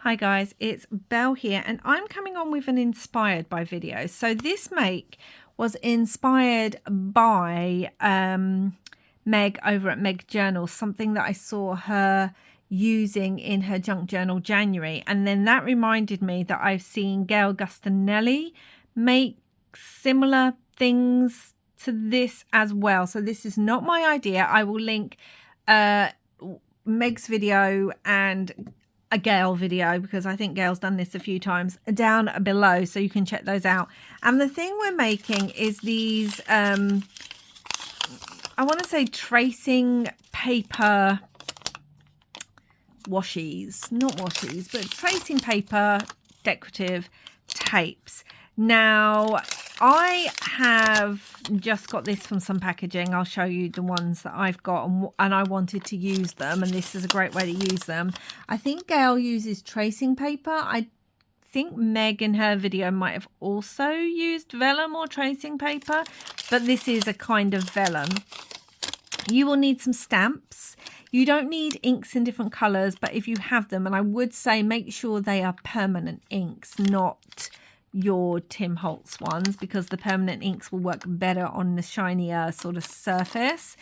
Hi guys, it's Belle here and I'm coming on with an inspired by video. So this make was inspired by Meg over at Meg Journal, something that I saw her using in her junk journal January, and then that reminded me that I've seen Gail Gustanelli make similar things to this as well. So this is not my idea. I will link Meg's video and a Gail video, because I think Gail's done this a few times, down below, so you can check those out. And the thing we're making is these I want to say tracing paper washies, not washies, but tracing paper decorative tapes. Now I have just got this from some packaging. I'll show you the ones that I've got, and I wanted to use them, and this is a great way to use them. I think Gail uses tracing paper. I think Meg in her video might have also used vellum or tracing paper, but this is a kind of vellum. You will need some stamps. You don't need inks in different colours, but if you have them, and I would say make sure they are permanent inks, not your Tim Holtz ones, because the permanent inks will work better on the shinier sort of surface.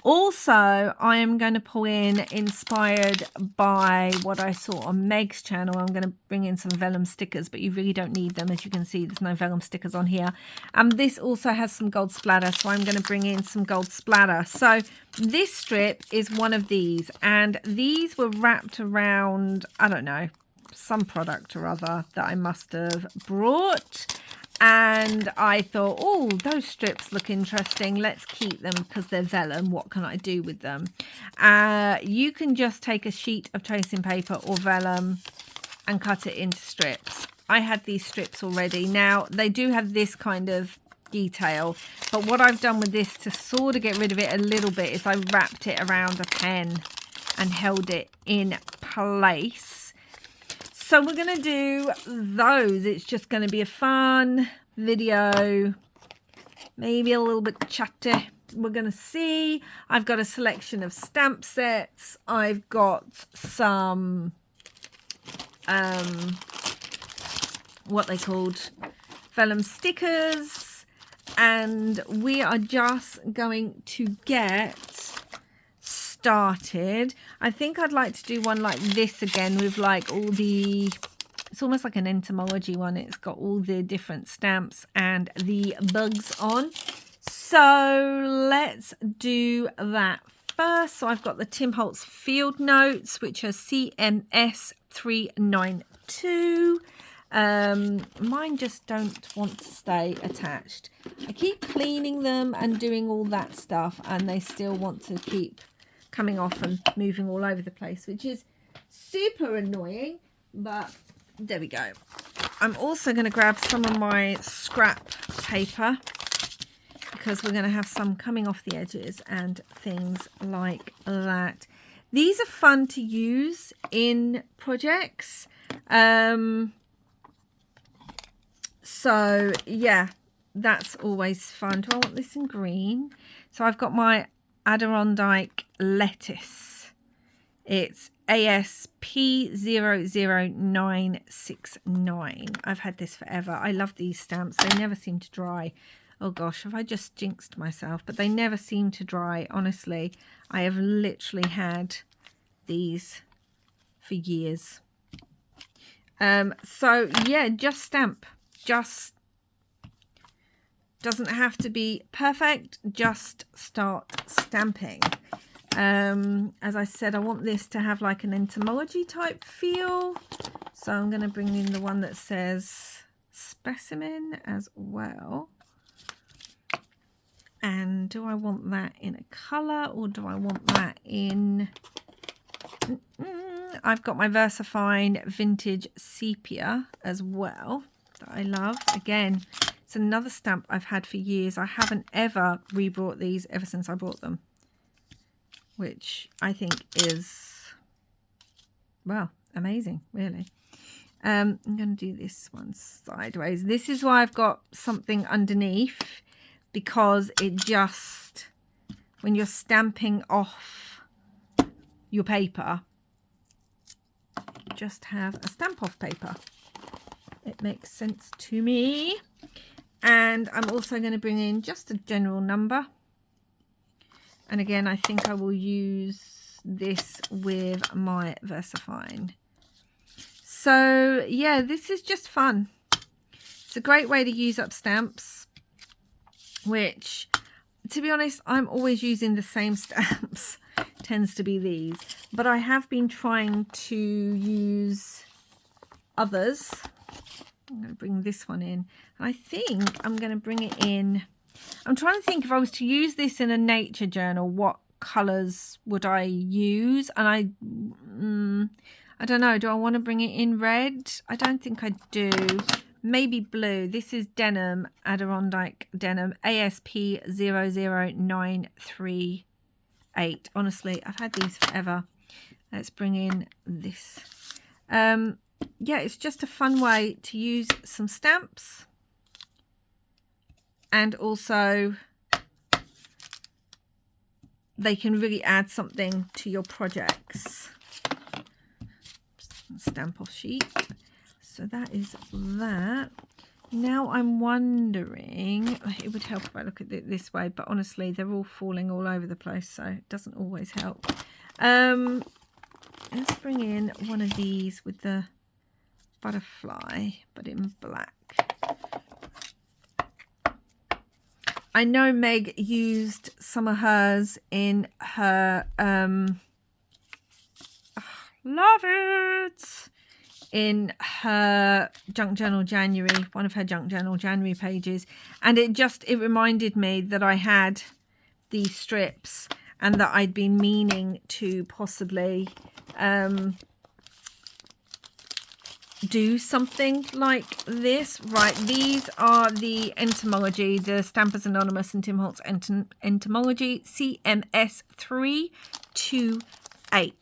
Also, I am going to pull in, inspired by what I saw on Meg's channel, I'm going to bring in some vellum stickers, but you really don't need them. As you can see, there's no vellum stickers on here. And this also has some gold splatter, so I'm going to bring in some gold splatter. So this strip is one of these, and these were wrapped around, I don't know, some product or other that I must have brought, and I thought, oh, those strips look interesting, let's keep them because they're vellum. What can I do with them? You can just take a sheet of tracing paper or vellum and cut it into strips. I had these strips already. Now they do have this kind of detail, but what I've done with this to sort of get rid of it a little bit is I wrapped it around a pen and held it in place. So we're going to do those. It's just going to be a fun video, maybe a little bit chatty. We're going to see. I've got a selection of stamp sets. I've got some, what they called, vellum stickers. And we are just going to get started. I think I'd like to do one like this again with like all the, it's almost like an entomology one. It's got all the different stamps and the bugs on. So let's do that first. So I've got the Tim Holtz field notes, which are CMS 392. Mine just don't want to stay attached. I keep cleaning them and doing all that stuff, and they still want to keep coming off and moving all over the place, which is super annoying, but there we go. I'm also going to grab some of my scrap paper, because we're going to have some coming off the edges and things like that. These are fun to use in projects. So yeah, that's always fun. Do I want this in green? So I've got my Adirondack lettuce. It's ASP00969. I've had this forever. I love these stamps. They never seem to dry. Oh gosh, have I just jinxed myself? But they never seem to dry, honestly. I have literally had these for years. So yeah, just stamp. Just doesn't have to be perfect, just start stamping. As I said, I want this to have like an entomology type feel, so I'm going to bring in the one that says specimen as well. And do I want that in a colour, or do I want that in I've got my VersaFine vintage sepia as well that I love. Again, it's another stamp I've had for years. I haven't ever rebought these ever since I bought them, which I think is, well, amazing, really. I'm going to do this one sideways. This is why I've got something underneath, because it just, when you're stamping off your paper, just have a stamp off paper. It makes sense to me. And I'm also going to bring in just a general number. And again, I think I will use this with my VersaFine. So yeah, this is just fun. It's a great way to use up stamps, which, to be honest, I'm always using the same stamps. Tends to be these. But I have been trying to use others. I'm going to bring this one in. And I think I'm going to bring it in. I'm trying to think, if I was to use this in a nature journal, what colours would I use? And I don't know. Do I want to bring it in red? I don't think I do. Maybe blue. This is denim, Adirondack denim, ASP 00938. Honestly, I've had these forever. Let's bring in this. Yeah, it's just a fun way to use some stamps. And also, they can really add something to your projects. Stamp off sheet. So that is that. Now I'm wondering, it would help if I look at it this way, but honestly, they're all falling all over the place, so it doesn't always help. Let's bring in one of these with the butterfly, but in black. I know Meg used some of hers in her, love it, in her Junk Journal January, one of her Junk Journal January pages. And it reminded me that I had these strips and that I'd been meaning to possibly do something like this. Right, these are the entomology, the Stampers Anonymous and Tim Holtz entomology CMS 328.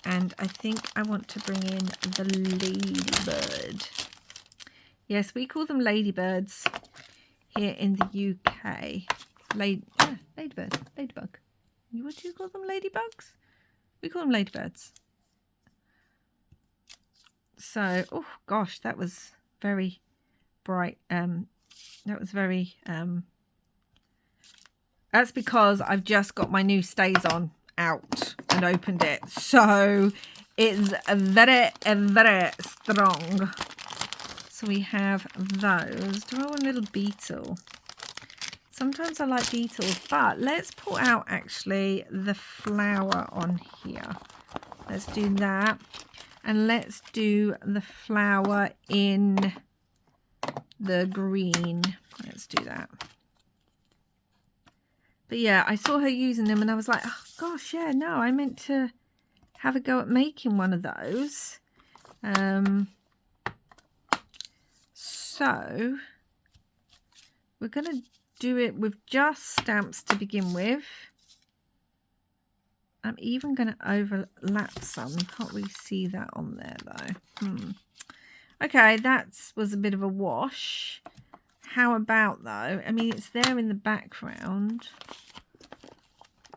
And I think I want to bring in the ladybird. Yes, we call them ladybirds here in the UK. Ladybird, ladybug. What do you call them? Ladybugs? We call them ladybirds. So, oh gosh, that was very bright. That was very, that's because I've just got my new Stays On out and opened it. So it's very, very strong. So we have those. Do I want a little beetle? Sometimes I like beetles, but let's pull out actually the flower on here. Let's do that. And let's do the flower in the green. Let's do that. But yeah, I saw her using them and I was like, oh gosh, yeah, no, I meant to have a go at making one of those. So we're going to do it with just stamps to begin with. I'm even going to overlap some. You can't really see that on there though. Okay, that was a bit of a wash. How about though? I mean, it's there in the background.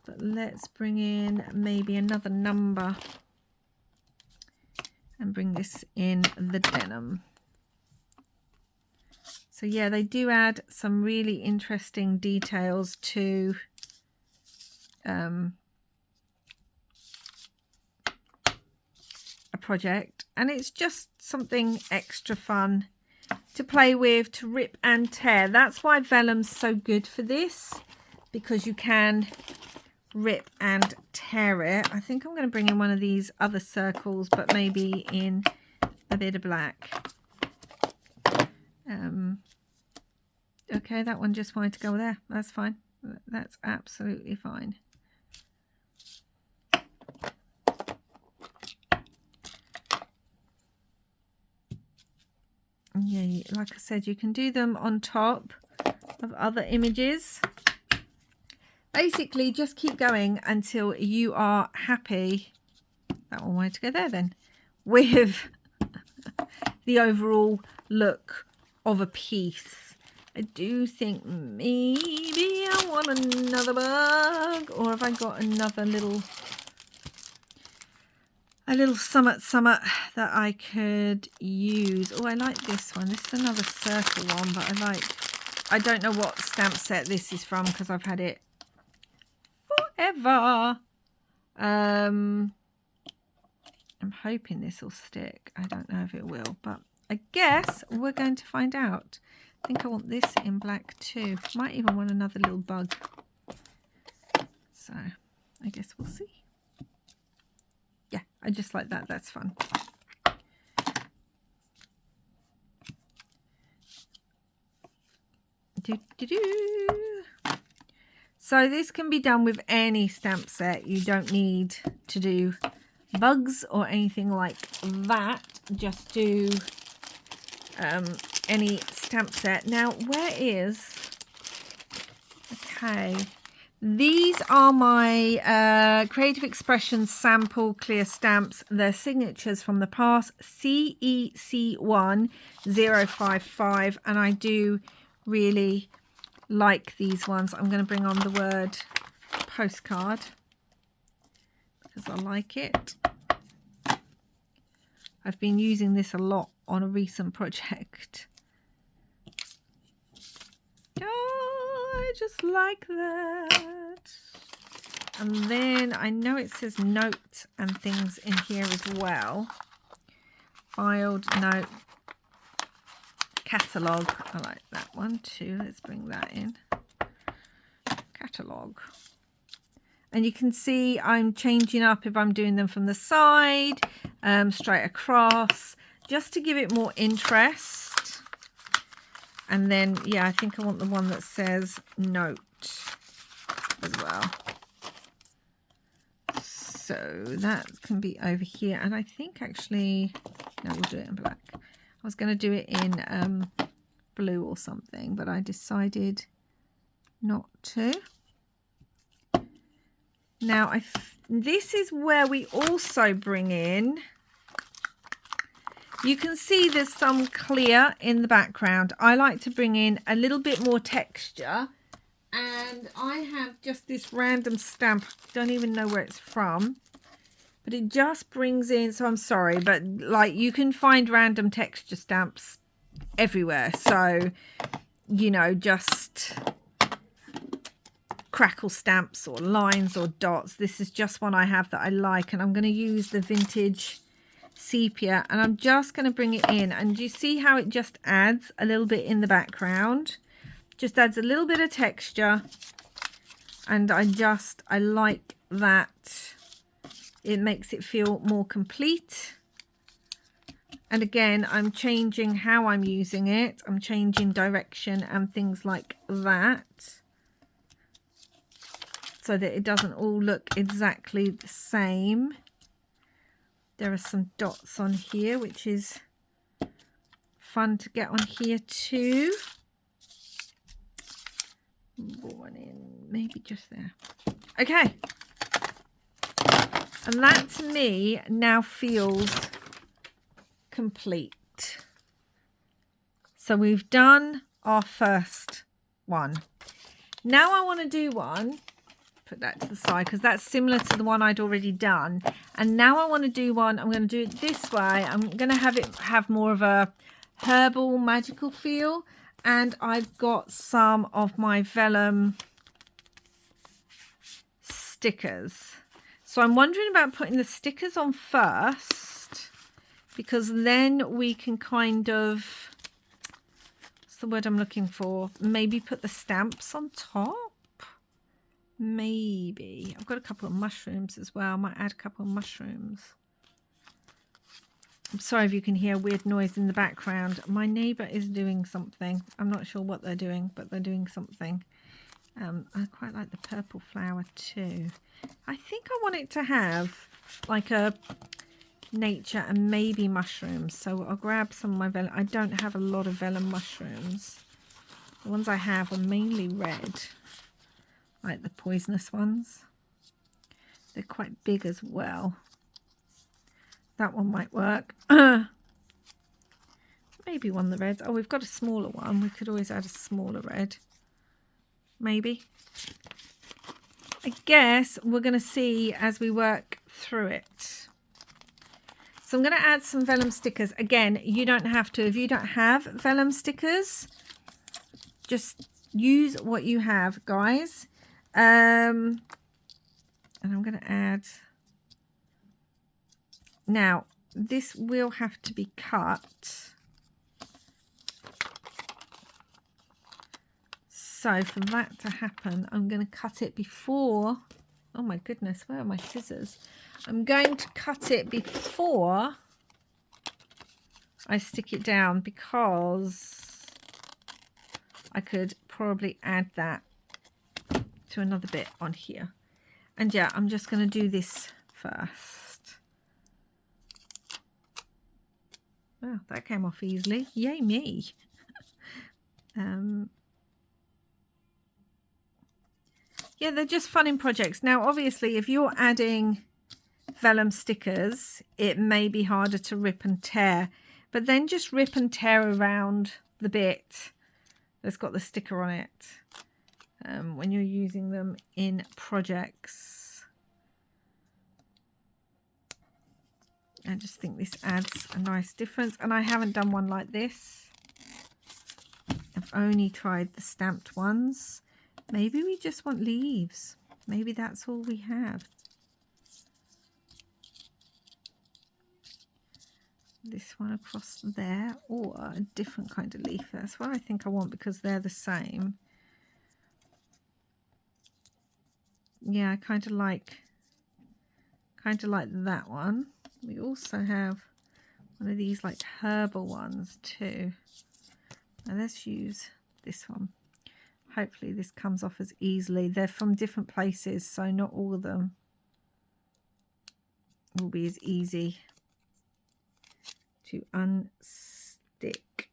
But let's bring in maybe another number. And bring this in the denim. So yeah, they do add some really interesting details to a project, and it's just something extra fun to play with, to rip and tear. That's why vellum's so good for this, because you can rip and tear it. I think I'm going to bring in one of these other circles, but maybe in a bit of black. Okay, that one just wanted to go there. That's fine. That's absolutely fine. Yeah, like I said, you can do them on top of other images. Basically, just keep going until you are happy. That one wanted to go there then. With the overall look of a piece. I do think maybe I want another bug. Or have I got another little... a little summit that I could use. Oh, I like this one. This is another circle one, but I don't know what stamp set this is from because I've had it forever. I'm hoping this will stick. I don't know if it will, but I guess we're going to find out. I think I want this in black too. Might even want another little bug. So I guess we'll see. Yeah, I just like that. That's fun. So this can be done with any stamp set. You don't need to do bugs or anything like that. Just do any stamp set. Now, where is... Okay. These are my Creative Expressions sample clear stamps. They're signatures from the past, CEC1055, and I do really like these ones. I'm going to bring on the word postcard because I like it. I've been using this a lot on a recent project. I just like that. And then I know it says note and things in here as well. Filed note, catalogue. I like that one too. Let's bring that in. Catalogue. And you can see I'm changing up if I'm doing them from the side, straight across, just to give it more interest. And then, yeah, I think I want the one that says note as well. So that can be over here. And I think actually, no, we'll do it in black. I was going to do it in blue or something, but I decided not to. Now, this is where we also bring in... You can see there's some clear in the background. I like to bring in a little bit more texture. And I have just this random stamp. Don't even know where it's from. But it just brings in... So I'm sorry, but like you can find random texture stamps everywhere. So, you know, just crackle stamps or lines or dots. This is just one I have that I like. And I'm going to use the vintage... sepia, and I'm just going to bring it in, and you see how it just adds a little bit in the background, just adds a little bit of texture, and I like that. It makes it feel more complete. And again, I'm changing how I'm using it. I'm changing direction and things like that so that it doesn't all look exactly the same. There are some dots on here, which is fun to get on here too. One in, maybe just there. Okay. And that to me now feels complete. So we've done our first one. Now I want to do one. Put that to the side because that's similar to the one I'd already done, and now I want to do one. I'm going to do it this way. I'm going to have it have more of a herbal magical feel, and I've got some of my vellum stickers, so I'm wondering about putting the stickers on first, because then we can kind of, what's the word I'm looking for, maybe put the stamps on top. Maybe. I've got a couple of mushrooms as well. I might add a couple of mushrooms. I'm sorry if you can hear weird noise in the background. My neighbour is doing something. I'm not sure what they're doing, but they're doing something. I quite like the purple flower too. I think I want it to have like a nature and maybe mushrooms. So I'll grab some of my vellum. I don't have a lot of vellum mushrooms. The ones I have are mainly red. Like the poisonous ones. They're quite big as well. That one might work. Maybe one of the reds. Oh, we've got a smaller one. We could always add a smaller red. Maybe. I guess we're going to see as we work through it. So I'm going to add some vellum stickers. Again, you don't have to. If you don't have vellum stickers, just use what you have, guys. And I'm going to add... Now, this will have to be cut. So for that to happen, I'm going to cut it before... Oh my goodness, where are my scissors? I'm going to cut it before I stick it down, because I could probably add that to another bit on here. And yeah, I'm just going to do this first. Wow, that came off easily. Yay me. Yeah, they're just fun in projects. Now, obviously, if you're adding vellum stickers, it may be harder to rip and tear, but then just rip and tear around the bit that's got the sticker on it when you're using them in projects. I just think this adds a nice difference, and I haven't done one like this. I've only tried the stamped ones. Maybe we just want leaves. Maybe that's all we have. This one across there, or a different kind of leaf. That's what I think I want, because they're the same. Yeah, I kind of like that one. We also have one of these like herbal ones too. Now let's use this one. Hopefully this comes off as easily. They're from different places, so not all of them will be as easy to unstick.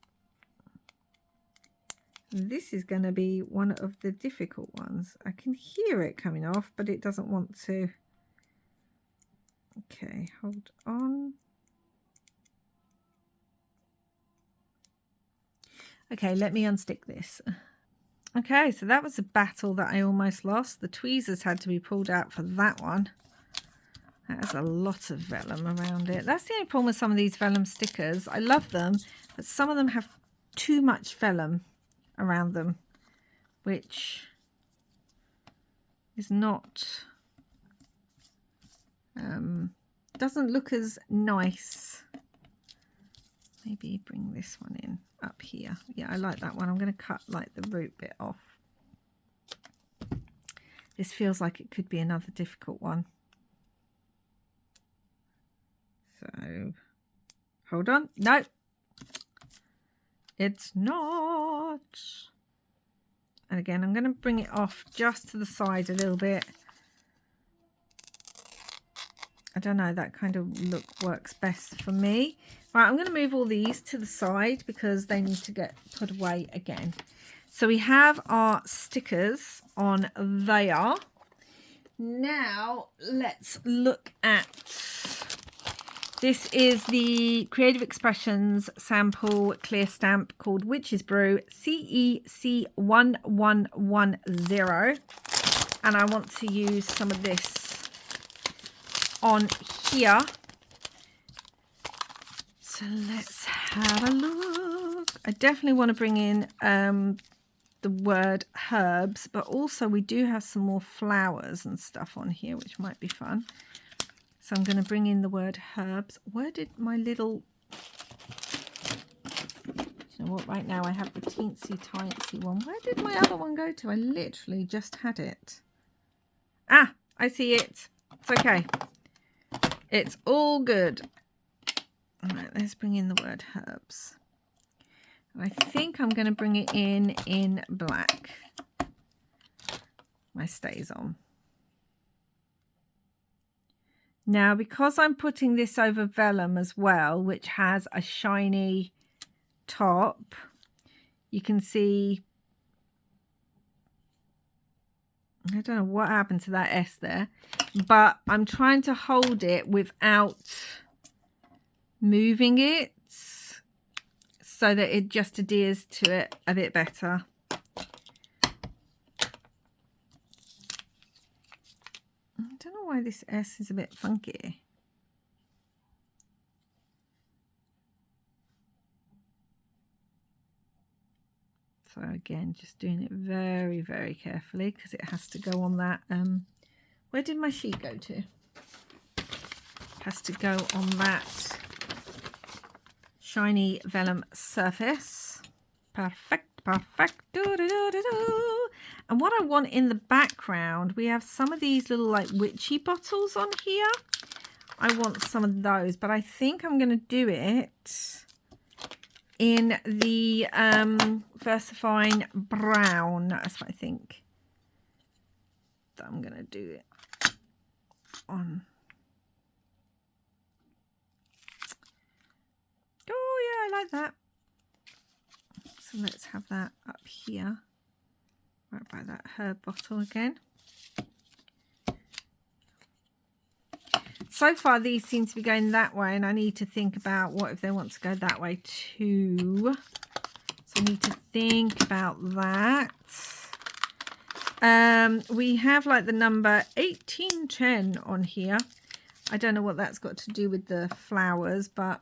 This is going to be one of the difficult ones. I can hear it coming off, but it doesn't want to. Okay, hold on. Okay, let me unstick this. Okay, so that was a battle that I almost lost. The tweezers had to be pulled out for that one. That has a lot of vellum around it. That's the only problem with some of these vellum stickers. I love them, but some of them have too much vellum around them, which is not... doesn't look as nice. Maybe bring this one in up here. Yeah, I like that one. I'm going to cut like the root bit off. This feels like it could be another difficult one. So, hold on. No, it's not. And again, I'm going to bring it off just to the side a little bit. I don't know, that kind of look works best for me. Right, I'm going to move all these to the side because they need to get put away again. So we have our stickers on there. Now let's look at, this is the Creative Expressions sample clear stamp called Witch's Brew CEC1110, and I want to use some of this on here. So let's have a look. I definitely want to bring in the word herbs, but also we do have some more flowers and stuff on here, which might be fun. So I'm going to bring in the word herbs. Where did my little... You know what, right now I have the teensy tiny one. Where did my other one go to? I literally just had it. Ah, I see it. It's okay. It's all good. All right, let's bring in the word herbs. I think I'm going to bring it in black. My stays on. Now, because I'm putting this over vellum as well, which has a shiny top, you can see, I don't know what happened to that S there, but I'm trying to hold it without moving it so that it just adheres to it a bit better. I don't know why this S is a bit funky. So again, just doing it very, very carefully because it has to go on that. Where did my sheet go to? Has to go on that shiny vellum surface. Perfect, perfect. Do. And what I want in the background, we have some of these little like witchy bottles on here. I want some of those, but I think I'm going to do it in the VersaFine brown. That's what I think that I'm going to do it on. Oh yeah, I like that. So let's have that up here, right by that herb bottle again. So far these seem to be going that way, and I need to think about what if they want to go that way too. So I need to think about that. We have like the number 1810 on here. I don't know what that's got to do with the flowers, but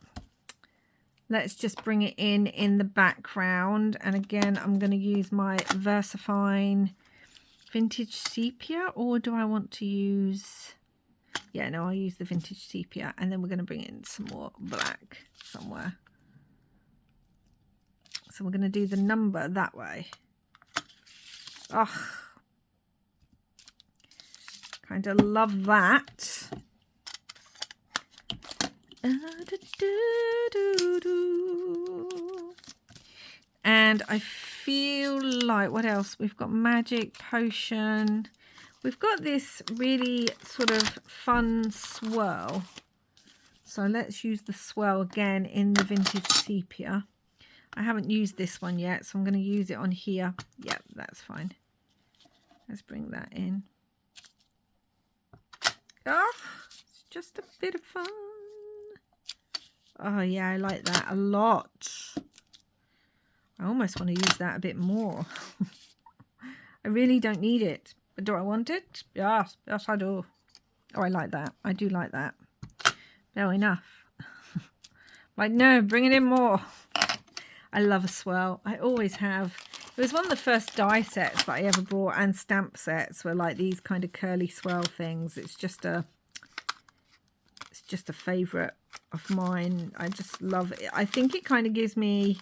let's just bring it in the background. And again, I'm going to use my VersaFine Vintage Sepia, or do I want to use... Yeah, no, I'll use the Vintage Sepia, and then we're going to bring in some more black somewhere. So we're going to do the number that way. Oh, kind of love that. And I feel like, what else? We've got Magic Potion. We've got this really sort of fun swirl. So let's use the swirl again in the Vintage Sepia. I haven't used this one yet, so I'm going to use it on here. Yep, that's fine. Let's bring that in. Oh, it's just a bit of fun. Oh yeah, I like that a lot. I almost want to use that a bit more. I really don't need it. But do I want it? Yes, yes I do. Oh, I like that. I do like that. No, enough. Like, no, bring it in more. I love a swirl. I always have. It was one of the first die sets that I ever bought, and stamp sets were like these kind of curly swirl things. It's just a favourite of mine. I just love it. I think it kind of gives me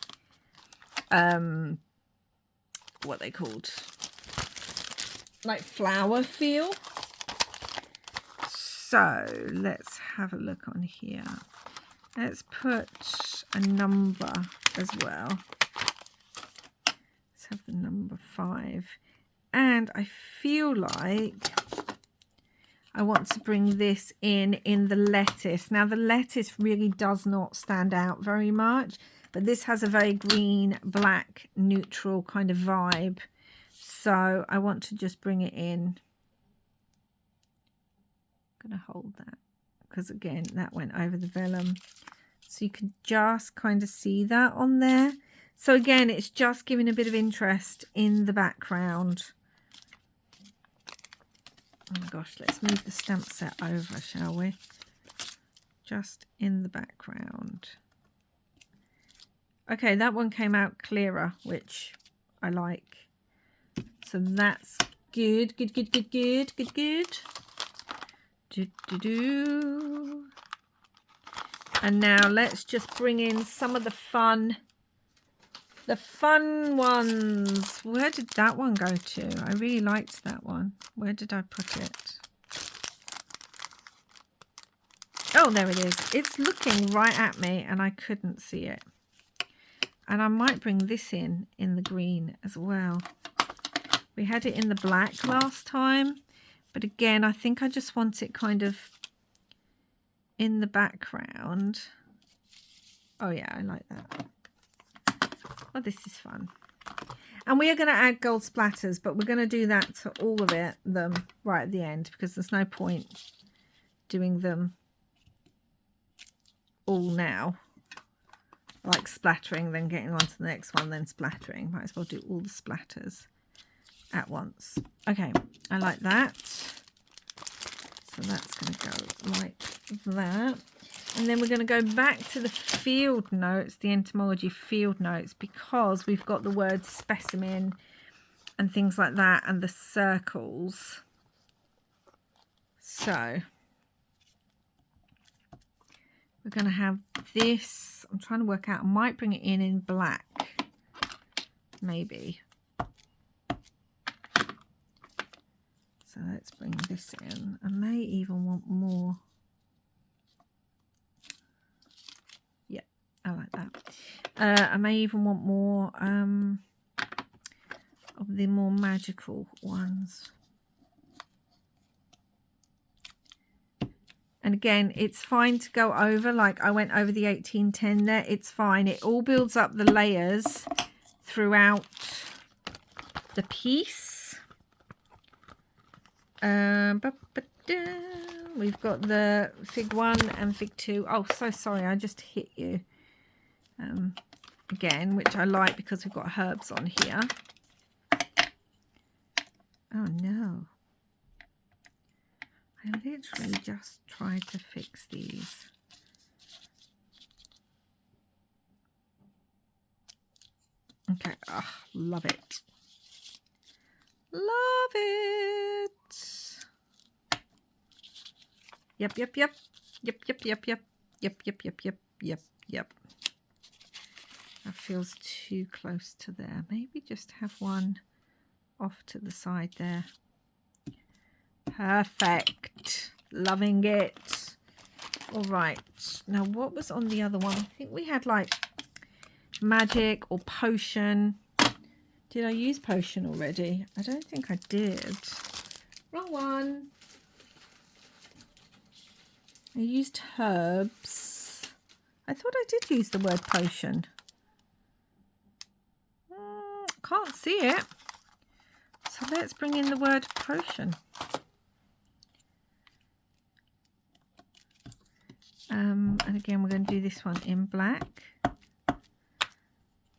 what they called, like flower feel. So let's have a look on here. Let's put a number as well. Let's have the number 5. And I feel like I want to bring this in the lettuce. Now the lettuce really does not stand out very much, but this has a very green, black, neutral kind of vibe. So I want to just bring it in. I'm going to hold that because again, that went over the vellum. So you can just kind of see that on there. So again, it's just giving a bit of interest in the background. Oh my gosh, let's move the stamp set over, shall we? Just in the background. Okay, that one came out clearer, which I like. So that's good, good, good, good, good, good, good. Do. And now let's just bring in some of the fun ones. Where did that one go to? I really liked that one. Where did I put it? Oh, there it is. It's looking right at me and I couldn't see it. And I might bring this in the green as well. We had it in the black last time, but again, I think I just want it kind of in the background. Oh yeah, I like that. Oh, this is fun. And we are going to add gold splatters, but we're going to do that to all of them right at the end, because there's no point doing them all now. Like splattering, then getting on to the next one, then splattering. Might as well do all the splatters at once. Okay, I like that. So that's going to go like that. And then we're going to go back to the field notes, the entomology field notes, because we've got the word specimen and things like that and the circles. So we're going to have this. I'm trying to work out. I might bring it in black. Maybe. So let's bring this in. I may even want more. Yeah, I like that. I may even want more of the more magical ones. And again, it's fine to go over, like I went over the 1810 there. It's fine. It all builds up the layers throughout the piece. We've got the fig 1 and fig 2. Oh, so sorry, I just hit you. Again, which I like because we've got herbs on here. Oh no. I literally just tried to fix these. Okay, oh, love it. Love it. Yep. That feels too close to there. Maybe just have one off to the side there. Perfect. Loving it. All right. Now, what was on the other one? I think we had like magic or potion. Did I use potion already? I don't think I did. Wrong one. I used herbs. I thought I did use the word potion. Can't see it. So let's bring in the word potion. And again, we're going to do this one in black.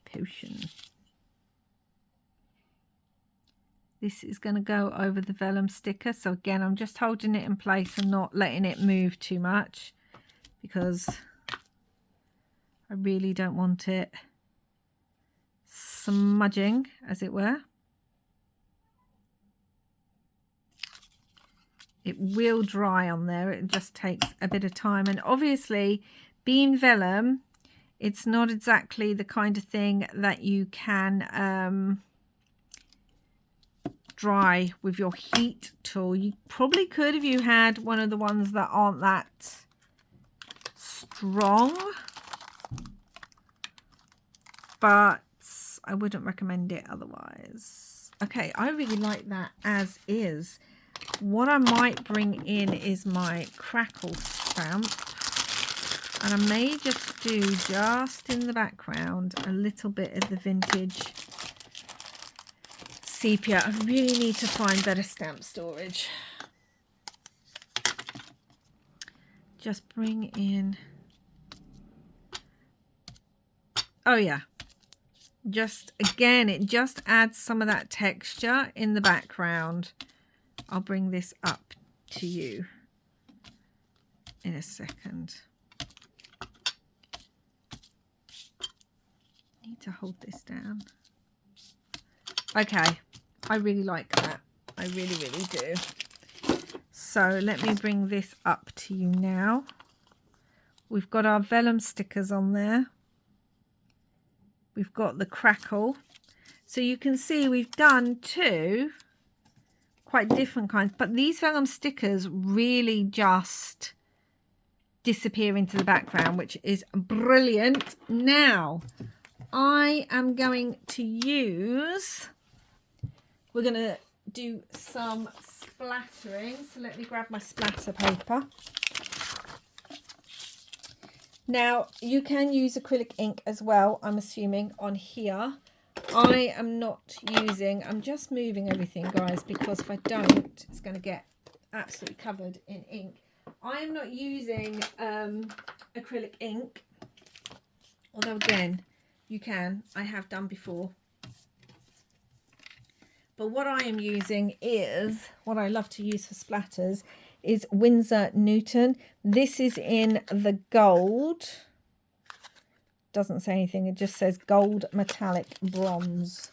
Potion. This is going to go over the vellum sticker. So again, I'm just holding it in place and not letting it move too much because I really don't want it smudging, as it were. It will dry on there. It just takes a bit of time. And obviously, being vellum, it's not exactly the kind of thing that you can dry with your heat tool. You probably could if you had one of the ones that aren't that strong, but I wouldn't recommend it otherwise. Okay, I really like that as is. What I might bring in is my crackle stamp, and I may just do, just in the background, a little bit of the vintage sepia. I really need to find better stamp storage. Just bring in, oh yeah, just again, it just adds some of that texture in the background. I'll bring this up to you in a second. Need to hold this down. Okay, I really like that. I really, really do. So let me bring this up to you now. We've got our vellum stickers on there. We've got the crackle. So you can see we've done two quite different kinds, but these vellum stickers really just disappear into the background, which is brilliant. Now I am going to use, we're going to do some splattering. So let me grab my splatter paper. Now you can use acrylic ink as well, I'm assuming, on here. I am not using, I'm just moving everything, guys, because if I don't, it's going to get absolutely covered in ink. I am not using acrylic ink, although again, you can. I have done before. But what I am using is, what I love to use for splatters, is Winsor Newton. This is in the gold. Doesn't say anything, it just says gold metallic bronze.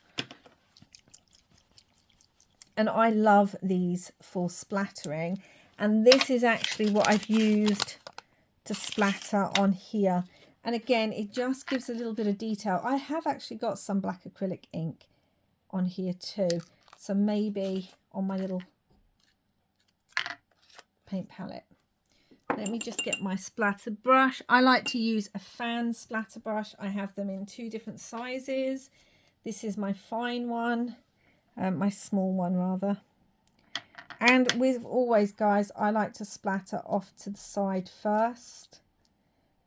And I love these for splattering. And this is actually what I've used to splatter on here. And again, it just gives a little bit of detail. I have actually got some black acrylic ink on here too. So maybe on my little paint palette. Let me just get my splatter brush. I like to use a fan splatter brush. I have them in 2 different sizes. This is my fine one, my small one rather. And with always, guys, I like to splatter off to the side first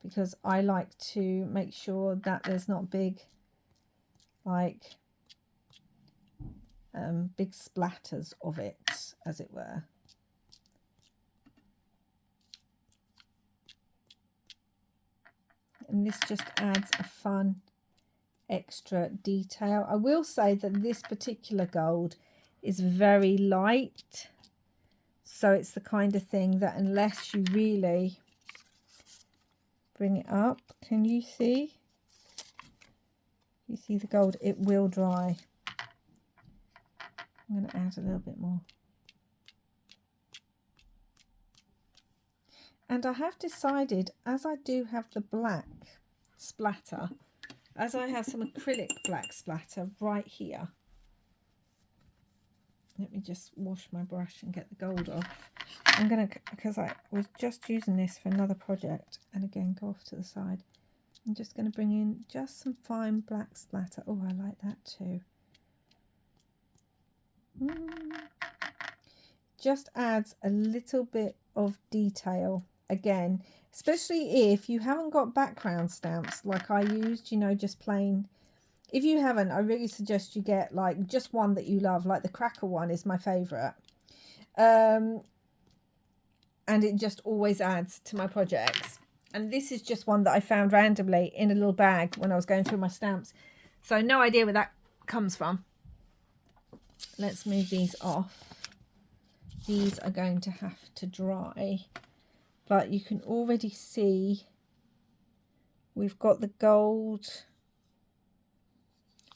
because I like to make sure that there's not big, like, big splatters of it, as it were. And this just adds a fun extra detail. I will say that this particular gold is very light, so it's the kind of thing that unless you really bring it up, can you see? You see the gold, it will dry. I'm going to add a little bit more. And I have decided, as I do have the black splatter, as I have some acrylic black splatter right here. Let me just wash my brush and get the gold off. I'm going to, because I was just using this for another project, and again, go off to the side. I'm just going to bring in just some fine black splatter. Oh, I like that too. Just adds a little bit of detail. Again, especially if you haven't got background stamps like I used, you know, just plain. If you haven't, I really suggest you get like just one that you love, like the cracker one is my favorite. And it just always adds to my projects. And this is just one that I found randomly in a little bag when I was going through my stamps. So no idea where that comes from. Let's move these off. These are going to have to dry. But you can already see we've got the gold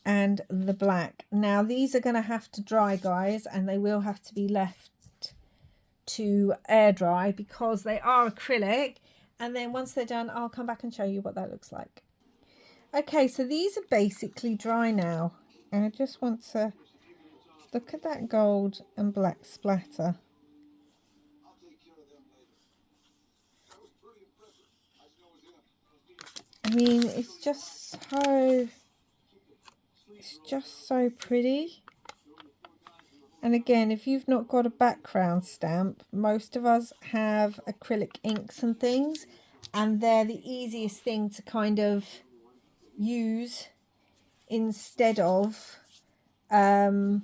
and the black. Now these are going to have to dry, guys, and they will have to be left to air dry because they are acrylic. And then once they're done, I'll come back and show you what that looks like. Okay, so these are basically dry now. And I just want to look at that gold and black splatter. I mean, it's just so pretty. And again, if you've not got a background stamp, most of us have acrylic inks and things, and they're the easiest thing to kind of use instead of background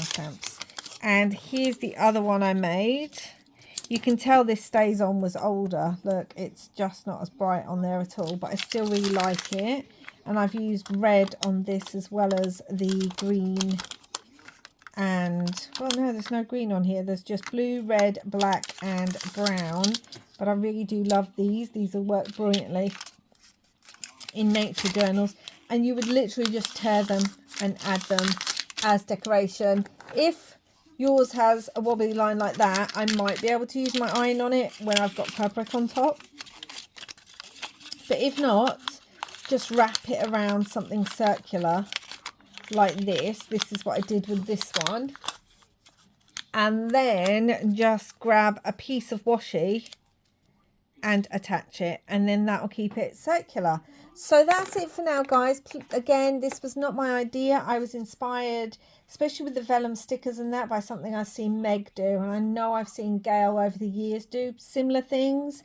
stamps. And here's the other one I made. You can tell this Stays On was older. Look, it's just not as bright on there at all, but I still really like it. And I've used red on this as well as the green. And, well, no, there's no green on here. There's just blue, red, black, and brown. But I really do love these. These will work brilliantly in nature journals. And you would literally just tear them and add them as decoration. If yours has a wobbly line like that, I might be able to use my iron on it when I've got fabric on top. But if not, just wrap it around something circular like this. This is what I did with this one. And then just grab a piece of washi and attach it, and then that will keep it circular. So that's it for now, guys. Again, this was not my idea. I was inspired, especially with the vellum stickers and that, by something I've seen Meg do, and I know I've seen Gail over the years do similar things.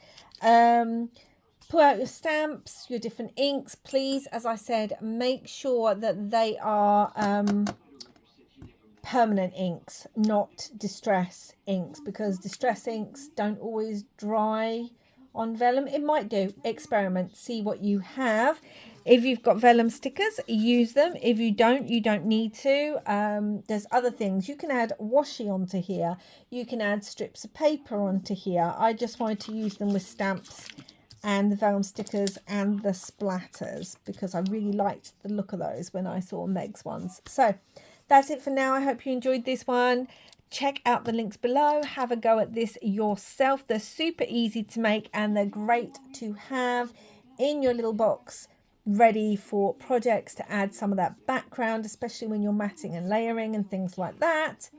Pull out your stamps, your different inks. Please, as I said, make sure that they are permanent inks, not distress inks, because distress inks don't always dry on vellum. It might do. Experiment, see what you have. If you've got vellum stickers, use them. If you don't need to. There's other things. You can add washi onto here. You can add strips of paper onto here. I just wanted to use them with stamps and the vellum stickers and the splatters because I really liked the look of those when I saw Meg's ones. So that's it for now. I hope you enjoyed this one. Check out the links below. Have a go at this yourself. They're super easy to make and they're great to have in your little box, ready for projects to add some of that background, especially when you're matting and layering and things like that.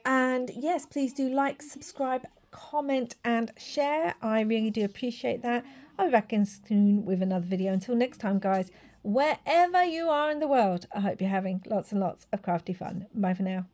And yes, please do like, subscribe, comment and share. I really do appreciate that. I'll be back in soon with another video. Until next time, guys, wherever you are in the world, I hope you're having lots and lots of crafty fun. Bye for now.